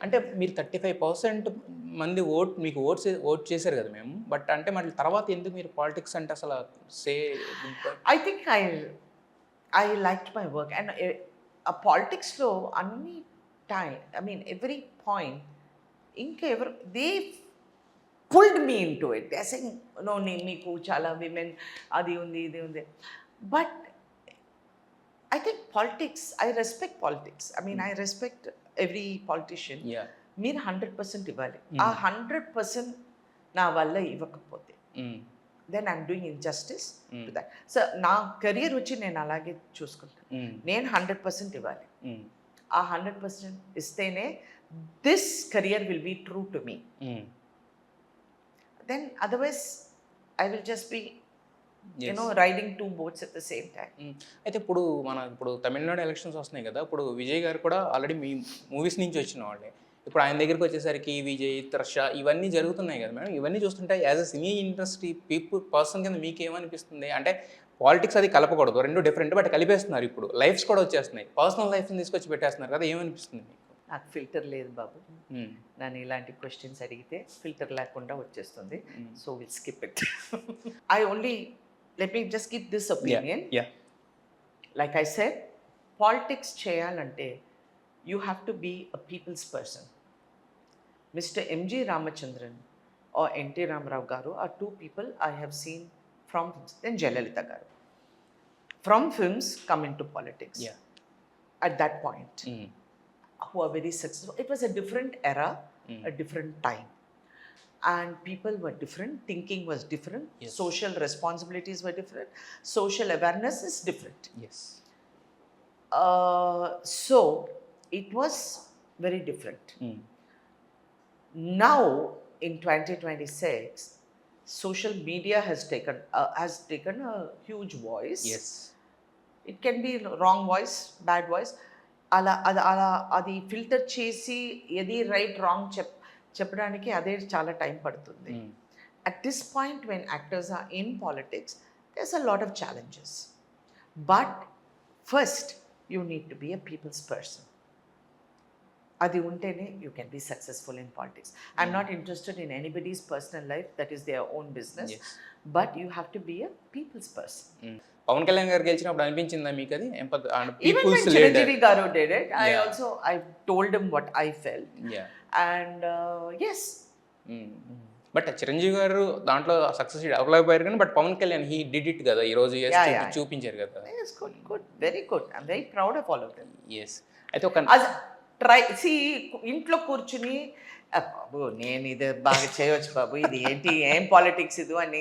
అంటే మీరు 35% మంది మీకు ఓట్ చేశారు కదా మేము. బట్ అంటే మళ్ళీ తర్వాత ఎందుకు మీరు పాలిటిక్స్ అంటే అసలు say goodbye? I think I liked my work and a politicsలో అన్ని time I mean every point ఇంకెవరు they pulled me into it saying no నీకు చాలా విమెన్ అది ఉంది ఇది ఉంది but I think politics I respect politics I mean I respect every politician yeah. మీరు 100% ఇవ్వాలి ఆ 100% నా వల్ల ఇవ్వకపోతే then I'm doing injustice to that. So నా కెరియర్ వచ్చి నేను అలాగే చూసుకుంటాను. నేను 100% ఇవ్వాలి. ఆ 100% ఇస్తేనే this career will be true to me. Then otherwise I will just be riding two boats at the same time. అయితే ఇప్పుడు తమిళనాడు ఎలక్షన్స్ వస్తున్నాయి కదా. ఇప్పుడు విజయ్ గారు కూడా ఆల్రెడీ మీ మూవీస్ నుంచి వచ్చిన వాళ్ళే. ఇప్పుడు ఆయన దగ్గరికి వచ్చేసరికి విజయ్, త్రిష ఇవన్నీ జరుగుతున్నాయి కదా మేడం. ఇవన్నీ చూస్తుంటే as a cine industry person కింద మీకు ఏమనిపిస్తుంది? అంటే పాలిటిక్స్ అది కలపకూడదు, రెండు డిఫరెంట్, బట్ కలిపేస్తున్నారు. ఇప్పుడు లైఫ్స్ కూడా వచ్చేస్తున్నాయి, పర్సనల్ లైఫ్ని తీసుకొచ్చి పెట్టేస్తున్నారు కదా. ఏమనిపిస్తుంది మీకు? నాకు ఫిల్టర్ లేదు బాబు. నన్ను ఇలాంటి క్వశ్చన్స్ అడిగితే ఫిల్టర్ లేకుండా వచ్చేస్తుంది. So will skip it. I only let me just give this opinion. Like I said, politics చేయాలంటే you have to be a people's person. Mr. M.G. Ramachandran or N.T. Ramarao garu are two people I have seen from films. Then Jayalalitha garu. From films come into politics. Yeah. At that point. Who are very successful. It was a different era, a different time. And people were different, thinking was different, yes. Social responsibilities were different, social awareness is different. Yes. So, it was very different. Now, in 2026, social media has taken a huge voice. Yes. It can be wrong voice, bad voice. అది filter చేసి ఏది right wrong చెప్పడానికి అదే చాలా time పడుతుంది. At this point when actors are in politics there's a lot of challenges. But first you need to be a people's person. అది ఉంటేనే you can be successful in politics. I'm not interested in anybody's personal life, that is their own business. But you have to be a people's person. Pawan Kalyan garu గెలిచినప్పుడు అనిపించిందా మీకు అది? Even when Chiranjeevi garu did it, I told him what I felt. And yes. But Chiranjeevi garu దాంట్లో success అవ్వలేకపోయారు కానీ but Pawan Kalyan he did it కదా, ఈ రోజు చూపించారు కదా. Yes, good, very good. I'm very proud of all of them. Yes. అయితే ఒక ఇంట్లో కూర్చుని బాబు నేను ఇది బాగా చేయవచ్చు బాబు, ఇది ఏంటి, ఏం పాలిటిక్స్ ఇది అని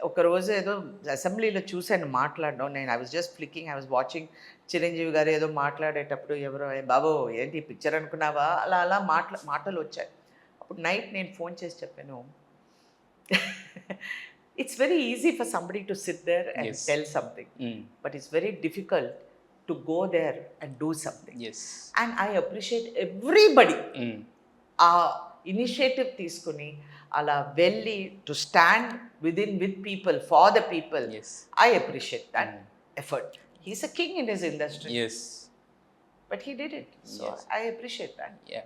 ఒకరోజు ఏదో అసెంబ్లీలో చూశాను మాట్లాడడం. నేను I was just flicking, I was watching. Chiranjeevi garu ఏదో మాట్లాడేటప్పుడు ఎవరో బాబు ఏంటి పిక్చర్ అనుకున్నావా అలా అలా మాటలు వచ్చాయి. అప్పుడు నైట్ నేను ఫోన్ చేసి చెప్పాను, it's very easy for somebody to sit there and tell something, but it's very difficult to go there and do something. Yes. And I appreciate everybody. Initiative తీసుకుని అలా వెళ్ళి to stand with people, for the people. Yes. I appreciate that effort. He's a king in his industry. Yes. But he did it. So yes. I appreciate that. Yeah.